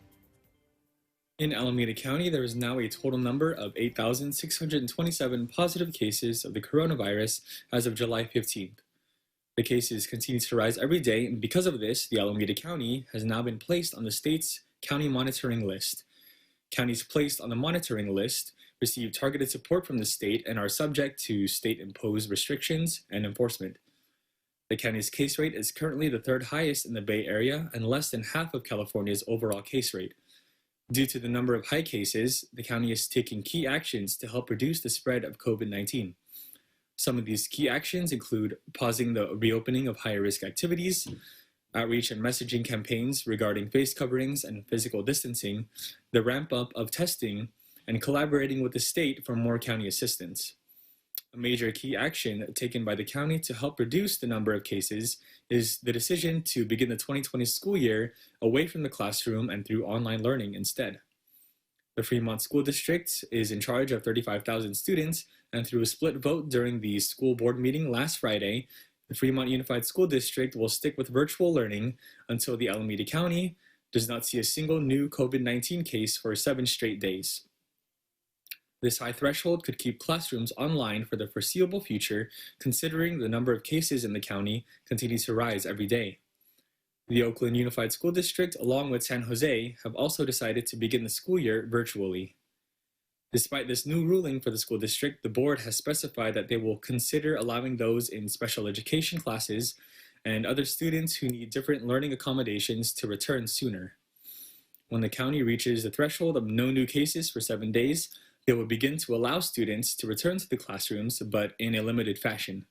H: In Alameda County, there is now a total number of 8,627 positive cases of the coronavirus as of July 15th. The cases continue to rise every day, and because of this, the Alameda County has now been placed on the state's county monitoring list. Counties placed on the monitoring list receive targeted support from the state and are subject to state-imposed restrictions and enforcement. The county's case rate is currently the third highest in the Bay Area and less than half of California's overall case rate. Due to the number of high cases, the county is taking key actions to help reduce the spread of COVID-19. Some of these key actions include pausing the reopening of higher-risk activities, outreach and messaging campaigns regarding face coverings and physical distancing, the ramp-up of testing, and collaborating with the state for more county assistance. A major key action taken by the county to help reduce the number of cases is the decision to begin the 2020 school year away from the classroom and through online learning instead. The Fremont School District is in charge of 35,000 students, and through a split vote during the school board meeting last Friday, the Fremont Unified School District will stick with virtual learning until the Alameda County does not see a single new COVID-19 case for 7 straight days. This high threshold could keep classrooms online for the foreseeable future, considering the number of cases in the county continues to rise every day. The Oakland Unified School District, along with San Jose, have also decided to begin the school year virtually. Despite this new ruling for the school district, the board has specified that they will consider allowing those in special education classes and other students who need different learning accommodations to return sooner. When the county reaches the threshold of no new cases for 7 days, they will begin to allow students to return to the classrooms, but in a limited fashion.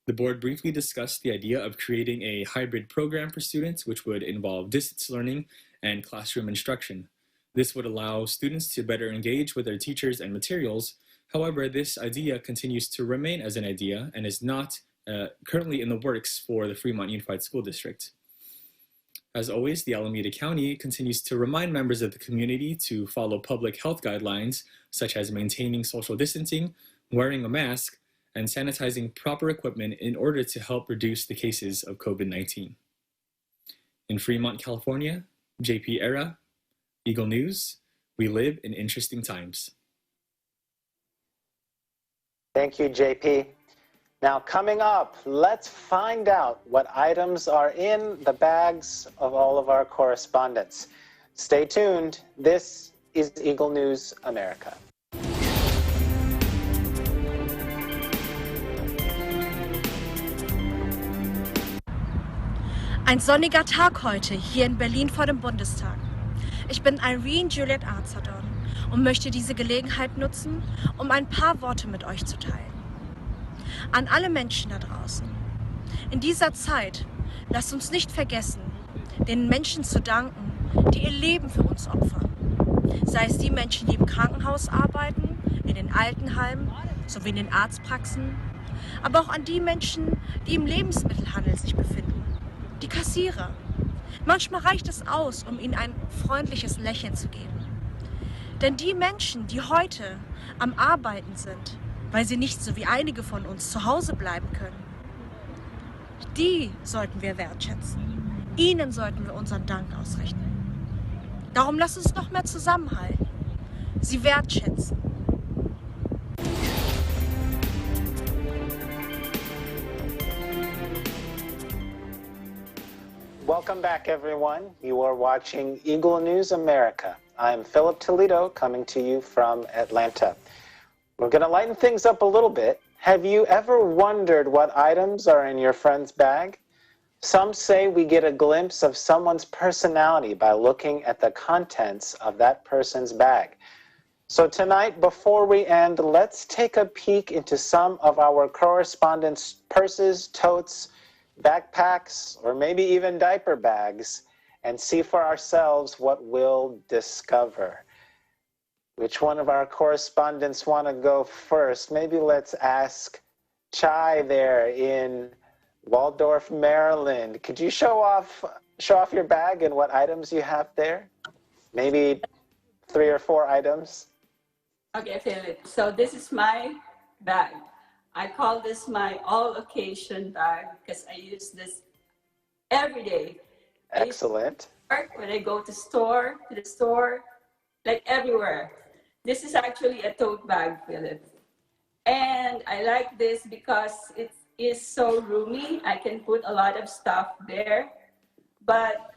H: The board briefly discussed the idea of creating a hybrid program for students, which would involve distance learning and classroom instruction. This would allow students to better engage with their teachers and materials. However, this idea continues to remain as an idea and is not currently in the works for the Fremont Unified School District. As always, the Alameda County continues to remind members of the community to follow public health guidelines, such as maintaining social distancing, wearing a mask, and sanitizing proper equipment in order to help reduce the cases of COVID-19. In Fremont, California, JP Era, Eagle News, we live in interesting times.
A: Thank you, JP. Now, coming up, let's find out what items are in the bags of all of our correspondents. Stay tuned. This is Eagle News America.
V: Ein sonniger Tag heute hier in Berlin vor dem Bundestag. Ich bin Irene Juliet Arzadon und möchte diese Gelegenheit nutzen, um ein paar Worte mit euch zu teilen. An alle Menschen da draußen. In dieser Zeit lasst uns nicht vergessen, den Menschen zu danken, die ihr Leben für uns opfern. Sei es die Menschen, die im Krankenhaus arbeiten, in den Altenheimen sowie in den Arztpraxen, aber auch an die Menschen, die im Lebensmittelhandel sich befinden. Die Kassierer, Manchmal reicht es aus, um ihnen ein freundliches Lächeln zu geben. Denn die Menschen, die heute am Arbeiten sind, weil sie nicht so wie einige von uns zu Hause bleiben können, die sollten wir wertschätzen. Ihnen sollten wir unseren Dank ausrichten. Darum lasst uns noch mehr zusammenhalten, sie wertschätzen.
A: Welcome back, everyone. You are watching Eagle News America. I'm Philip Toledo, coming to you from Atlanta. We're going to lighten things up a little bit. Have you ever wondered what items are in your friend's bag? Some say we get a glimpse of someone's personality by looking at the contents of that person's bag. So tonight, before we end, let's take a peek into some of our correspondents' purses, totes, backpacks, or maybe even diaper bags, and see for ourselves what we'll discover. Which one of our correspondents want to go first? Maybe let's ask Chai there in Waldorf, Maryland. Could you show off your bag and what items you have there? Maybe 3 or 4 items.
B: Okay, Philip. So this is my bag. I call this my all-occasion bag because I use this every day.
A: Excellent.
B: When I go to the store, like everywhere. This is actually a tote bag, Philip. And I like this because it is so roomy. I can put a lot of stuff there. But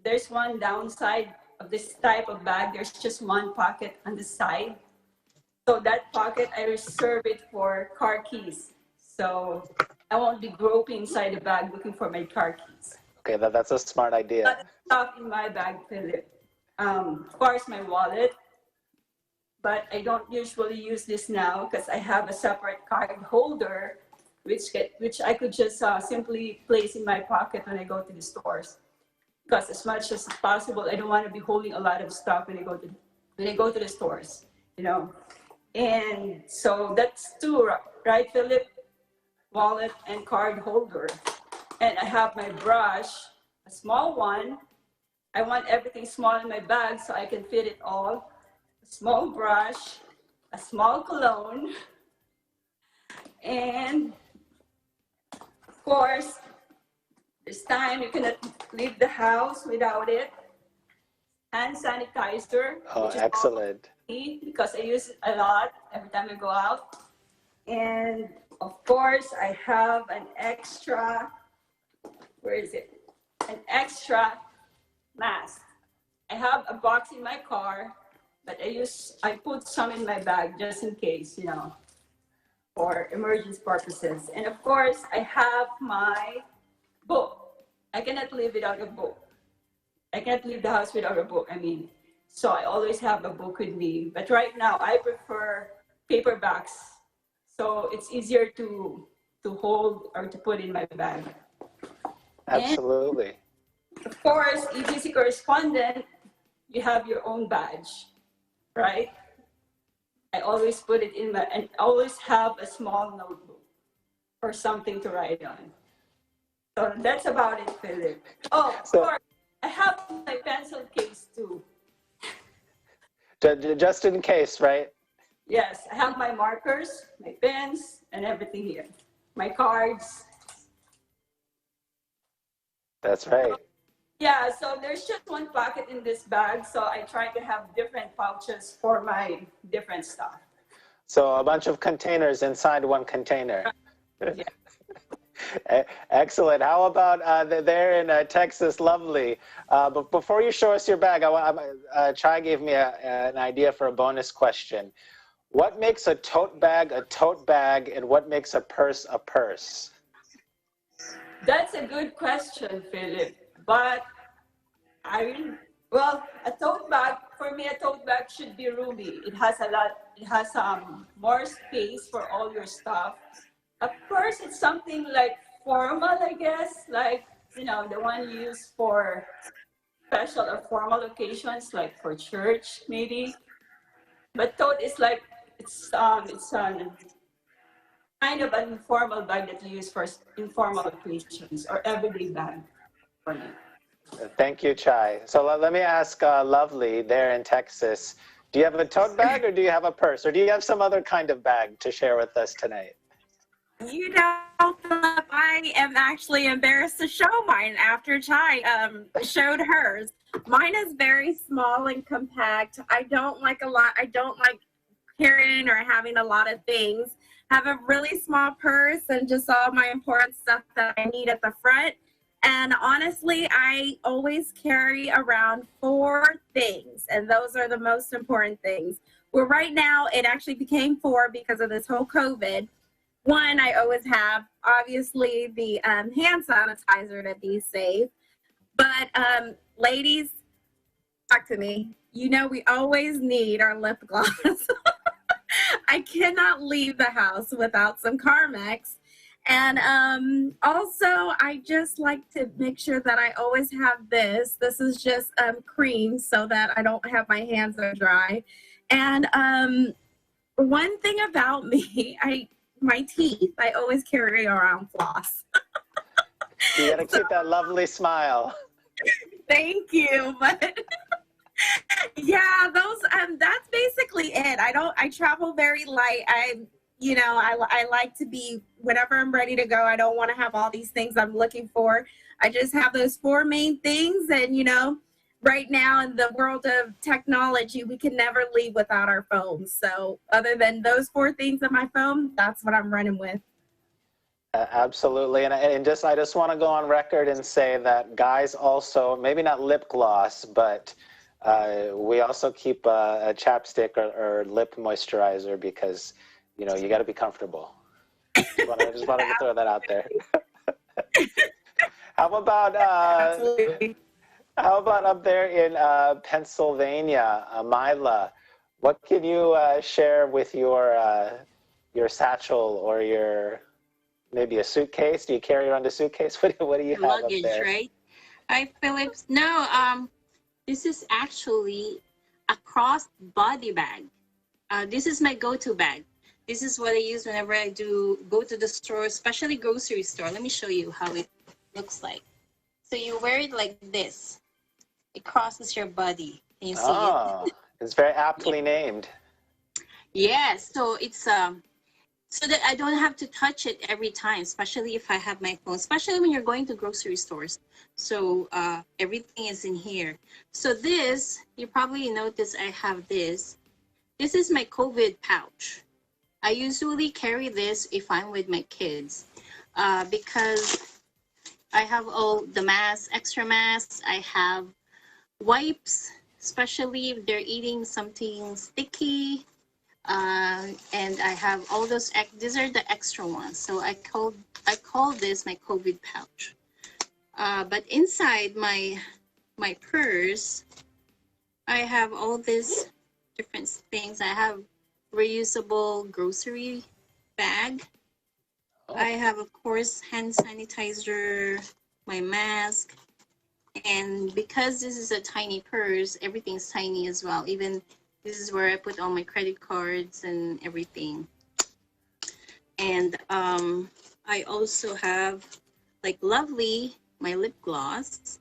B: there's one downside of this type of bag. There's just one pocket on the side. So that pocket, I reserve it for car keys. So I won't be groping inside the bag looking for my car keys.
A: Okay, that's a smart idea.
B: A lot of stuff in my bag, Philip. Of course, my wallet. But I don't usually use this now because I have a separate card holder, which I could just simply place in my pocket when I go to the stores. Because as much as possible, I don't want to be holding a lot of stuff when I go to the stores, you know. And so that's 2, right, Philip? Wallet and card holder. And I have my brush, a small one. I want everything small in my bag so I can fit it all. A small brush, a small cologne, and of course, this time you cannot leave the house without it. Hand sanitizer.
A: Oh, excellent.
B: Because I use it a lot every time I go out. And of course, I have an extra, where is it? An extra mask. I have a box in my car, but I put some in my bag just in case, you know, for emergency purposes. And of course, I have my book. I cannot live without a book. I can't leave the house without a book, so I always have a book with me. But right now, I prefer paperbacks, so it's easier to hold or to put in my bag.
A: Absolutely.
B: And of course, EBC Correspondent, you have your own badge, right? I always put it in and always have a small notebook or something to write on. So that's about it, Philip. Oh, of course. I have my pencil case too.
A: Just in case, right?
B: Yes, I have my markers, my pens, and everything here. My cards.
A: That's right.
B: Yeah, so there's just one pocket in this bag, so I try to have different pouches for my different stuff.
A: So a bunch of containers inside one container.
B: Yeah.
A: Excellent. How about there in Texas? Lovely. But before you show us your bag, Chai gave me an idea for a bonus question. What makes a tote bag, and what makes a purse a purse?
B: That's a good question, Philip. But a tote bag, for me, a tote bag should be roomy. It has more space for all your stuff. A purse, it's something like formal, I guess, like, you know, the one you use for special or formal occasions, like for church, maybe. But tote is like, it's kind of an informal bag that you use for informal occasions or everyday bag for me.
A: Thank you, Chai. So let me ask Lovely there in Texas, do you have a tote bag or do you have a purse? Or do you have some other kind of bag to share with us tonight?
F: You know, Philip, I am actually embarrassed to show mine after Chai showed hers. Mine is very small and compact. I don't like carrying or having a lot of things. I have a really small purse and just all my important stuff that I need at the front. And honestly, I always carry around 4 things, and those are the most important things. Well, right now, it actually became 4 because of this whole COVID. 1, I always have, obviously, the hand sanitizer to be safe. But ladies, talk to me. You know we always need our lip gloss. I cannot leave the house without some Carmex. And also, I just like to make sure that I always have this. This is just cream so that I don't have my hands are dry. And one thing about me, my teeth, I always carry around floss.
A: You gotta keep that lovely smile.
F: Thank you, but yeah, those that's basically it. I travel very light. I like to be, whenever I'm ready to go, I don't want to have all these things I'm looking for. I just have those 4 main things. And, right now in the world of technology, we can never leave without our phones. So other than those 4 things on my phone, that's what I'm running with.
A: Absolutely. And I just want to go on record and say that guys also, maybe not lip gloss, but we also keep a chapstick or lip moisturizer because you got to be comfortable. I just wanted to throw that out there. How about up there in Pennsylvania, Mila? What can you share with your satchel or maybe a suitcase? Do you carry around a suitcase? What do you have
D: luggage,
A: up there?
D: Right? Hi, Philip. No, this is actually a cross-body bag. This is my go-to bag. This is what I use whenever I go to the store, especially grocery store. Let me show you how it looks like. So you wear it like this. It crosses your body. Can you see it?
A: It's very aptly named.
D: Yes, so it's so that I don't have to touch it every time, especially if I have my phone, especially when you're going to grocery stores. So everything is in here. So this, you probably notice I have this. This is my COVID pouch. I usually carry this if I'm with my kids because I have all the masks, extra masks. I have wipes, especially if they're eating something sticky. And I have all those, these are the extra ones. So I call this my COVID pouch. But inside my purse, I have all these different things. I have reusable grocery bag. I have, of course, hand sanitizer, my mask. And because this is a tiny purse, everything's tiny as well. Even this is where I put all my credit cards and everything. And I also have, like, Lovely, my lip gloss.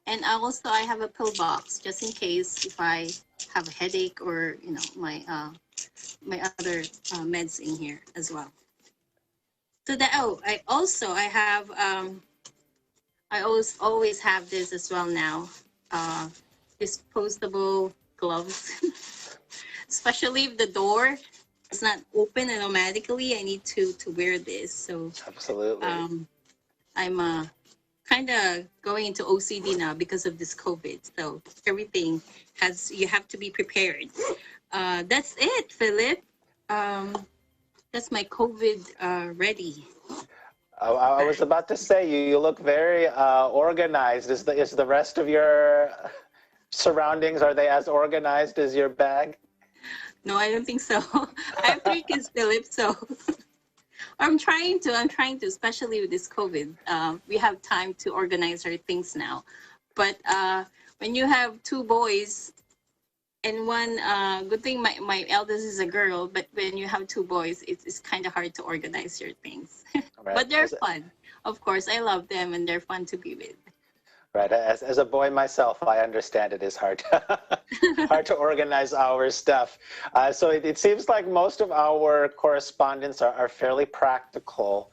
D: And I have a pill box just in case if I have a headache or my other meds in here as well. So I always have this as well now. Disposable gloves, especially if the door is not open automatically. I need to wear this. So
A: absolutely.
D: I'm kind of going into OCD now because of this COVID. So everything you have to be prepared. That's it, Philip. That's my COVID ready.
A: I was about to say, you look very organized. Is the rest of your surroundings, are they as organized as your bag?
D: No, I don't think so. I have 3 kids, Philip, so I'm trying to, especially with this COVID. We have time to organize our things now. But when you have 2 boys, and one good thing, my eldest is a girl, but when you have 2 boys, it's kind of hard to organize your things. Right. But they're fun. Of course, I love them and they're fun to be with.
A: Right. As a boy myself, I understand it is hard hard to organize our stuff. So it seems like most of our correspondents are fairly practical.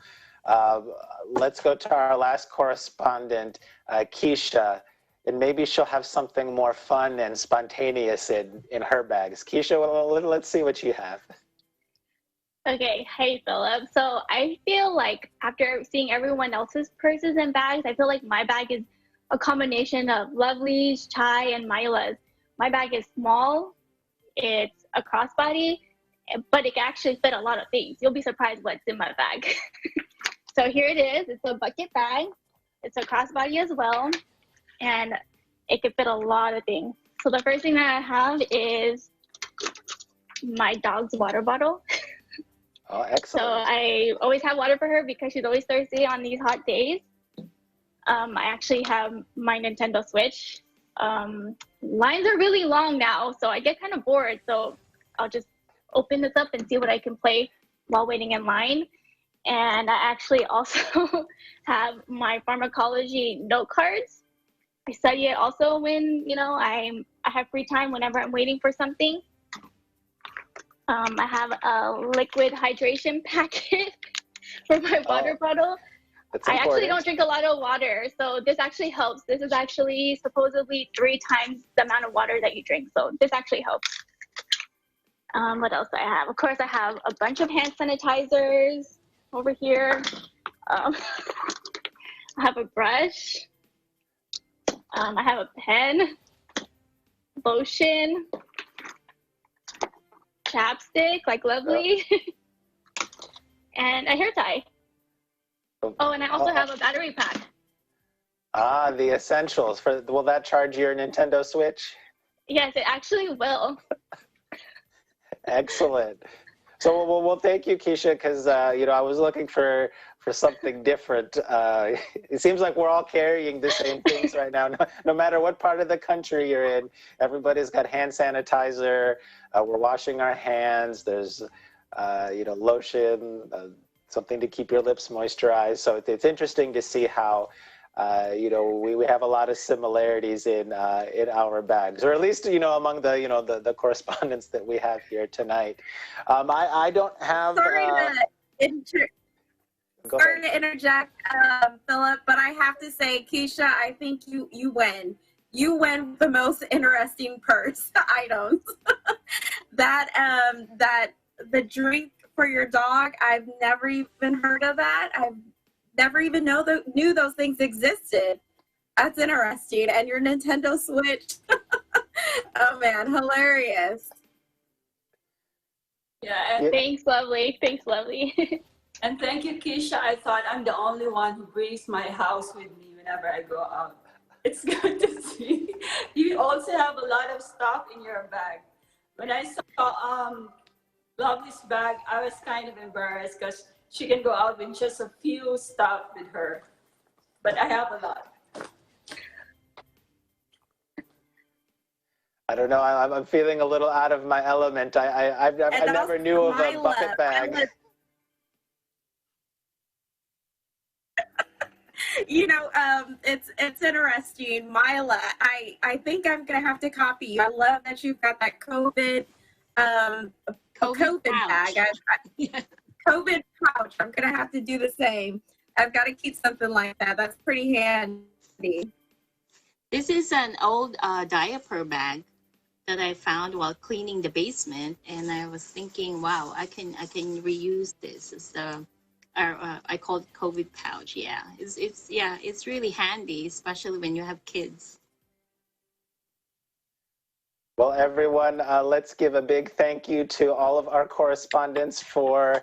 A: Let's go to our last correspondent, Keisha, and maybe she'll have something more fun and spontaneous in her bags. Keisha, let's see what you have.
G: Okay, hey Philip. So I feel like after seeing everyone else's purses and bags, I feel like my bag is a combination of Lovely's, Chai, and Mila's. My bag is small, it's a crossbody, but it can actually fit a lot of things. You'll be surprised what's in my bag. So here it is. It's a bucket bag. It's a crossbody as well, and it can fit a lot of things. So the first thing that I have is my dog's water bottle.
A: Oh, excellent.
G: So I always have water for her because she's always thirsty on these hot days. I actually have my Nintendo Switch. Lines are really long now, so I get kind of bored. So I'll just open this up and see what I can play while waiting in line. And I actually also have my pharmacology note cards. I study it also when, I have free time whenever I'm waiting for something. I have a liquid hydration packet for my water bottle. I actually don't drink a lot of water, so this actually helps. This is actually supposedly 3 times the amount of water that you drink, so this actually helps. What else do I have? Of course, I have a bunch of hand sanitizers over here. I have a brush. I have a pen, lotion, chapstick, like Lovely, and a hair tie. Oh, and I also have a battery pack.
A: Ah, the essentials. Will that charge your Nintendo Switch?
G: Yes, it actually will.
A: Excellent. So, well, thank you, Keisha, because, I was looking for something different. It seems like we're all carrying the same things right now. No matter what part of the country you're in, everybody's got hand sanitizer. We're washing our hands. There's, lotion, something to keep your lips moisturized. So it's interesting to see how, we have a lot of similarities in our bags, or at least, among the correspondents that we have here tonight. I don't have.
F: Sorry to interject, Philip, but I have to say, Keisha, I think you win. You win with the most interesting purse items. That the drink for your dog, I've never even heard of that. I've never even knew those things existed. That's interesting. And your Nintendo Switch. Oh man, hilarious.
B: Yeah, and
G: Thanks, Lovely. Thanks, Lovely.
B: And thank you, Keisha. I thought I'm the only one who brings my house with me whenever I go out. It's good to see. You also have a lot of stuff in your bag. When I saw Lovely's bag, I was kind of embarrassed because she can go out with just a few stuff with her. But I have a lot.
A: I don't know. I'm feeling a little out of my element. I never knew of a bucket bag.
F: It's interesting. Mila, I think I'm gonna have to copy you. I love that you've got that COVID bag. COVID pouch. I'm gonna have to do the same. I've got to keep something like that. That's pretty handy.
D: This is an old diaper bag that I found while cleaning the basement, and I was thinking, wow, I can reuse this. It's I call it COVID pouch. Yeah, it's really handy, especially when you have kids.
A: Well, everyone, let's give a big thank you to all of our correspondents for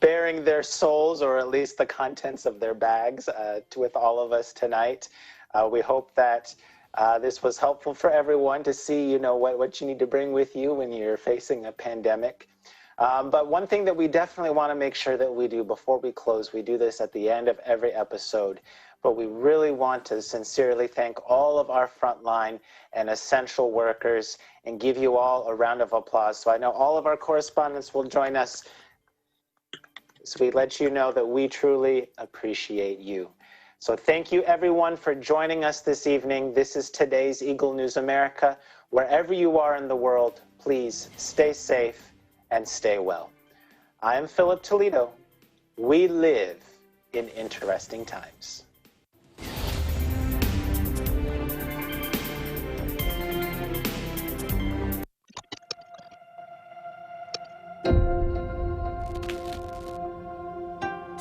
A: bearing their souls, or at least the contents of their bags, with all of us tonight. We hope that this was helpful for everyone to see, what you need to bring with you when you're facing a pandemic. But one thing that we definitely want to make sure that we do before we close, we do this at the end of every episode, but we really want to sincerely thank all of our frontline and essential workers and give you all a round of applause. So I know all of our correspondents will join us So we let you know that we truly appreciate you. So thank you everyone for joining us this evening. This is today's Eagle News America. Wherever you are in the world, please stay safe and stay well. I am Philip Toledo. We live in interesting times.